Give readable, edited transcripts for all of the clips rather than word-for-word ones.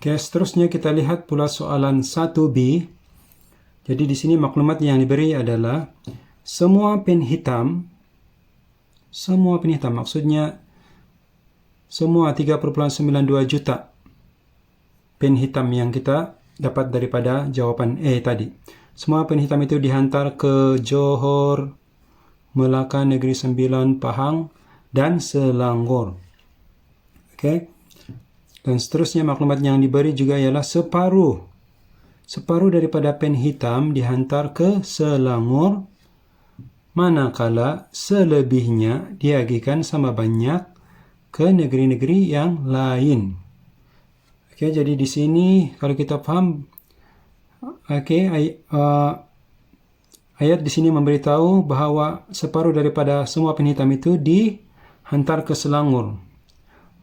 Oke, seterusnya kita lihat pula soalan 1B. Jadi di sini maklumat yang diberi adalah semua pen hitam maksudnya semua 3,92 juta pen hitam yang kita dapat daripada jawapan A tadi. Semua pen hitam itu dihantar ke Johor, Melaka, Negeri Sembilan, Pahang, dan Selangor. Oke. Dan seterusnya maklumat yang diberi juga ialah separuh daripada pen hitam dihantar ke Selangor, manakala selebihnya diagihkan sama banyak ke negeri-negeri yang lain. Oke, jadi di sini kalau kita paham, ayat di sini memberitahu bahwa separuh daripada semua pen hitam itu dihantar ke Selangor.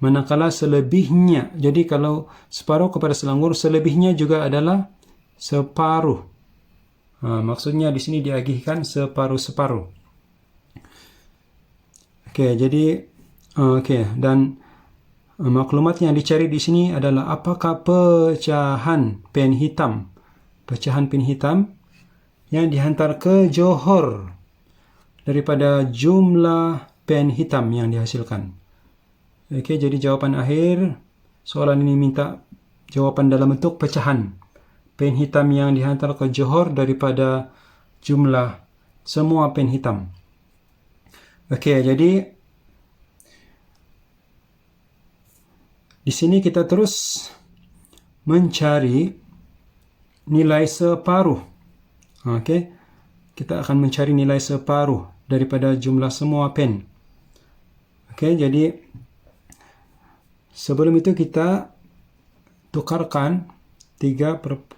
Manakala selebihnya, jadi kalau separuh kepada Selangor, selebihnya juga adalah separuh. Maksudnya di sini diagihkan separuh-separuh. Dan maklumat yang dicari di sini adalah apakah pecahan pen hitam yang dihantar ke Johor daripada jumlah pen hitam yang dihasilkan. Oke, jadi jawapan akhir soalan ini minta jawapan dalam bentuk pecahan pen hitam yang dihantar ke Johor daripada jumlah semua pen hitam. Oke, jadi di sini kita terus mencari nilai separuh. Oke, kita akan mencari nilai separuh daripada jumlah semua pen. Oke, jadi sebelum itu kita tukarkan 3,92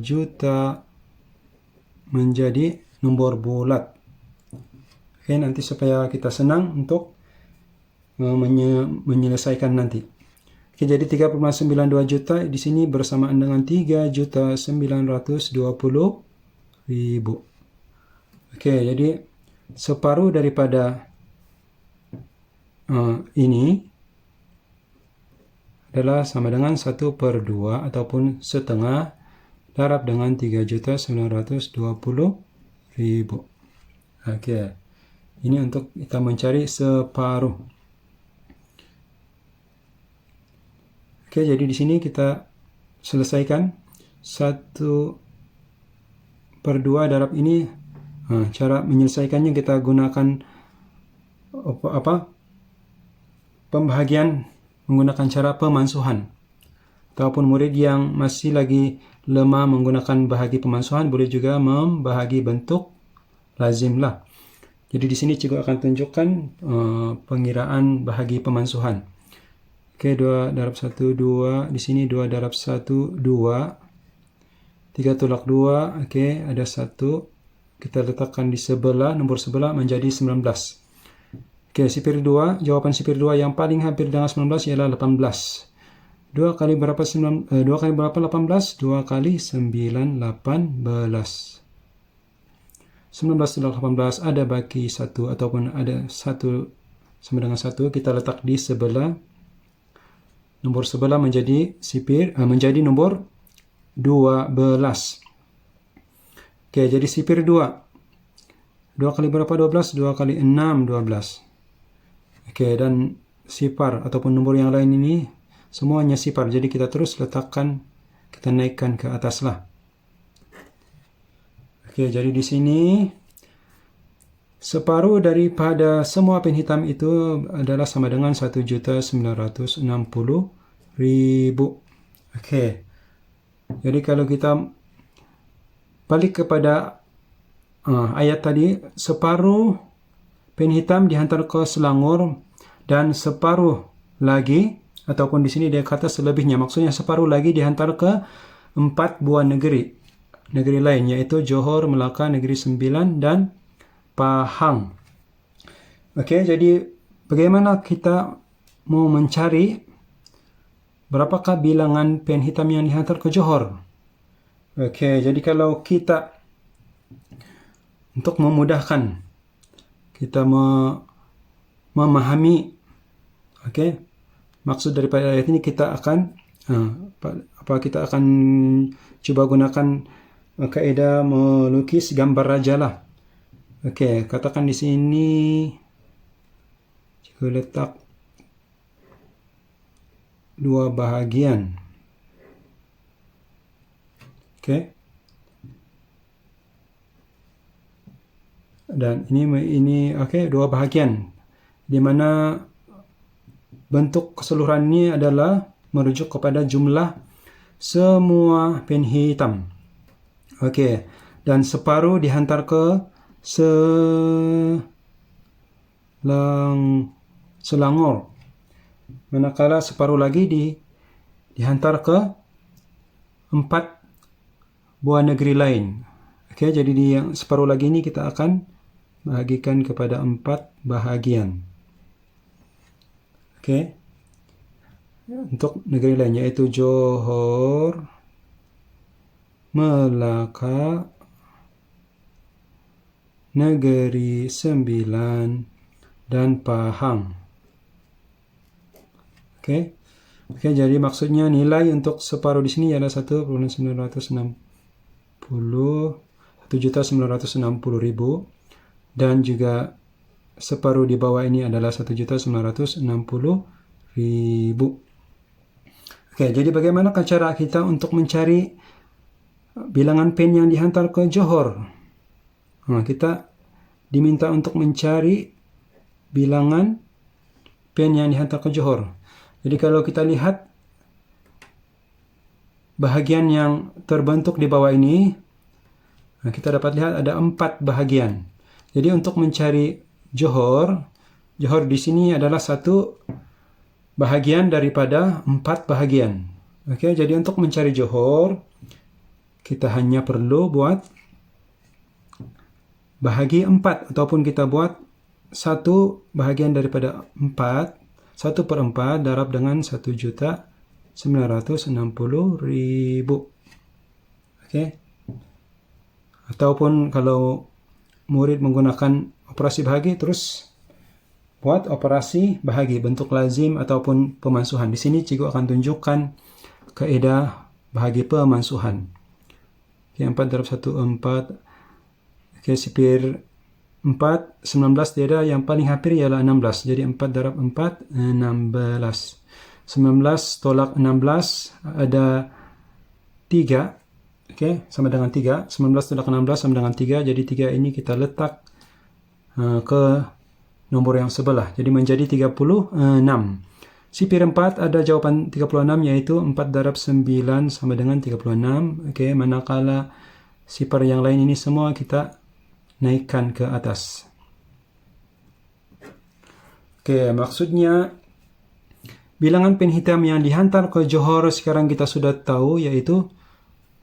juta menjadi nombor bulat. Oke, nanti supaya kita senang untuk menyelesaikan nanti. Oke, jadi 3,92 juta di sini bersamaan dengan 3.920.000. Oke, jadi separuh daripada ini adalah sama dengan 1/2 ataupun setengah darab dengan 3.920.000. Oke, ini untuk kita mencari separuh. Oke, jadi di sini kita selesaikan 1/2 darab ini. Cara menyelesaikannya kita gunakan pembahagian menggunakan cara pemansuhan. Ataupun murid yang masih lagi lemah menggunakan bahagi pemansuhan boleh juga membahagi bentuk lazimlah. Jadi di sini cikgu akan tunjukkan pengiraan bahagi pemansuhan. Oke, 2 darab 1, 2. Di sini 2 darab 1, 2. 3 tolak 2. Oke, ada 1. Kita letakkan di sebelah, nombor sebelah menjadi 19. Oke, sipir 2. Jawapan sipir 2 yang paling hampir dengan 19 ialah 18. 2 kali berapa 18? 2 kali 9, 18. 19 tolak 18 ada baki 1 ataupun ada 1 sama dengan 1. Kita letak di sebelah. Nombor sebelah menjadi menjadi nombor 12. Oke, jadi sipir 2. 2 kali berapa 12? 2 kali 6, 12. Oke, dan sifar ataupun nombor yang lain ini semuanya sifar. Jadi kita terus letakkan, kita naikkan ke atas lah. Oke, jadi di sini separuh daripada semua pen hitam itu adalah sama dengan 1.960.000. Oke. Jadi kalau kita balik kepada ayat tadi, separuh pen hitam dihantar ke Selangor dan separuh lagi, ataupun di sini dia kata selebihnya, maksudnya separuh lagi dihantar ke 4 buah negeri lain, yaitu Johor, Melaka, Negeri Sembilan, dan Pahang. Oke, jadi bagaimana kita mau mencari berapakah bilangan pen hitam yang dihantar ke Johor? Oke, jadi kalau kita untuk memudahkan kita memahami maksud daripada ayat ini, kita akan Apa kita akan coba gunakan kaedah melukis gambar raja lah. Oke, katakan di sini jika letak dua bahagian. Oke. Dan ini oke, dua bahagian di mana bentuk keseluruhan ini adalah merujuk kepada jumlah semua pen hitam. Oke, dan separuh dihantar ke Selangor. Manakala separuh lagi dihantar ke 4 buah negeri lain. Oke, jadi di yang separuh lagi ini kita akan bahagikan kepada 4 bahagian. Oke. Untuk negeri lain yaitu Johor, Melaka, Negeri Sembilan, dan Pahang. Oke, jadi maksudnya nilai untuk separuh di sini adalah 1.960.000 dan juga separuh di bawah ini adalah 1.960.000. Oke, jadi bagaimana cara kita untuk mencari bilangan pen yang dihantar ke Johor? Kita diminta untuk mencari bilangan pen yang dihantar ke Johor. Jadi kalau kita lihat bahagian yang terbentuk di bawah ini, kita dapat lihat ada 4 bahagian. Jadi untuk mencari Johor di sini adalah satu bahagian daripada 4 bahagian. Oke, jadi untuk mencari Johor, kita hanya perlu buat bahagi 4, ataupun kita buat satu bahagian daripada 4, 1/4 darab dengan 1.960.000. Oke. Ataupun kalau murid menggunakan operasi bahagi, terus buat operasi bahagi bentuk lazim ataupun pemansuhan. Di sini cikgu akan tunjukkan kaedah bahagi pemansuhan. Oke, 4 darab 1, 4. Oke, sipir 4, 19 tiada, yang paling hampir ialah 16. Jadi 4 darab 4, 16. 19 tolak 16 ada 3. Oke, sama dengan 3. 19 tolak 16 sama dengan 3. Jadi 3 ini kita letak ke nomor yang sebelah. Jadi menjadi 36. Sipir 4 ada jawaban 36, yaitu 4 darab 9 sama dengan 36. Oke, manakala sipir yang lain ini semua kita naikkan ke atas. Oke, maksudnya bilangan pen hitam yang dihantar ke Johor sekarang kita sudah tahu, yaitu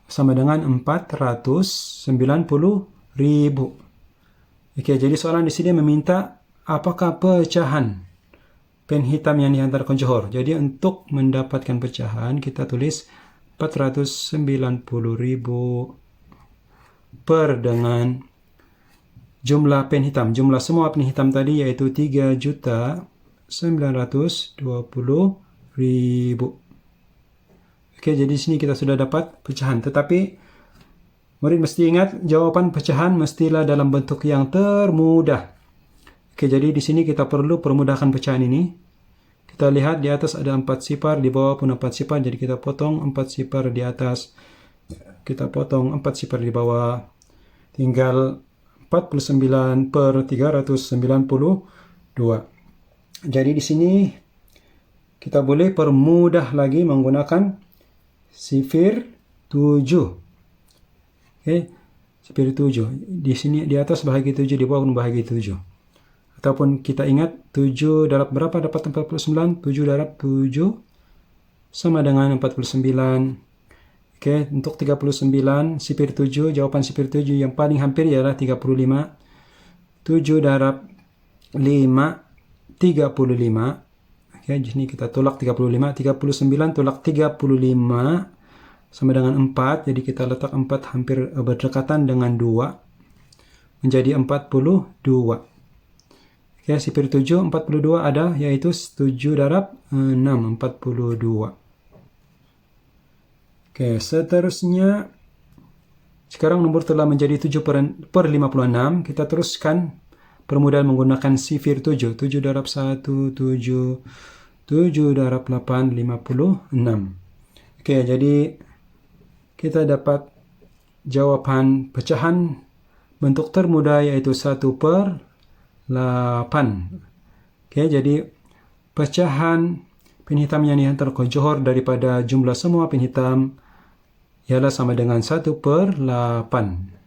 sama dengan 490.000. Oke, jadi soalan di sini meminta apakah pecahan pen hitam yang dihantar ke Johor. Jadi untuk mendapatkan pecahan kita tulis 490.000 per dengan jumlah pen hitam. Jumlah semua pen hitam tadi yaitu 3.920.000. Oke, jadi di sini kita sudah dapat pecahan. Tetapi murid mesti ingat jawaban pecahan mestilah dalam bentuk yang termudah. Oke, jadi di sini kita perlu permudahkan pecahan ini. Kita lihat di atas ada 4 sifar, di bawah pun 4 sifar. Jadi kita potong 4 sifar di atas, kita potong 4 sifar di bawah. Tinggal 49 per 392. Jadi di sini kita boleh permudah lagi menggunakan sifir 7. Oke, sifir 7. Di sini di atas bahagi 7, di bawah pun bahagi 7. Ataupun kita ingat 7 darab berapa dapat 49? 7 darab 7 sama dengan 49. Oke, untuk 39, sifir 7, jawaban sifir 7 yang paling hampir ialah 35. 7 darab 5, 35. Oke, di sini kita tolak 35. 39 tolak 35 sama dengan 4. Jadi kita letak 4 hampir berdekatan dengan 2. Menjadi 42. Oke, sifir 7, 42 ada, yaitu 7 darab 6, 42. Oke, seterusnya sekarang nomor telah menjadi 7/56. Kita teruskan permudahan menggunakan sifir 7. 7 darab 1, 7. 7 darab 8, 56. Oke, jadi kita dapat jawaban pecahan bentuk termudah yaitu 1/8. Oke, jadi pecahan pin hitam yang dihantar ke Johor daripada jumlah semua pin hitam ialah sama dengan 1/8.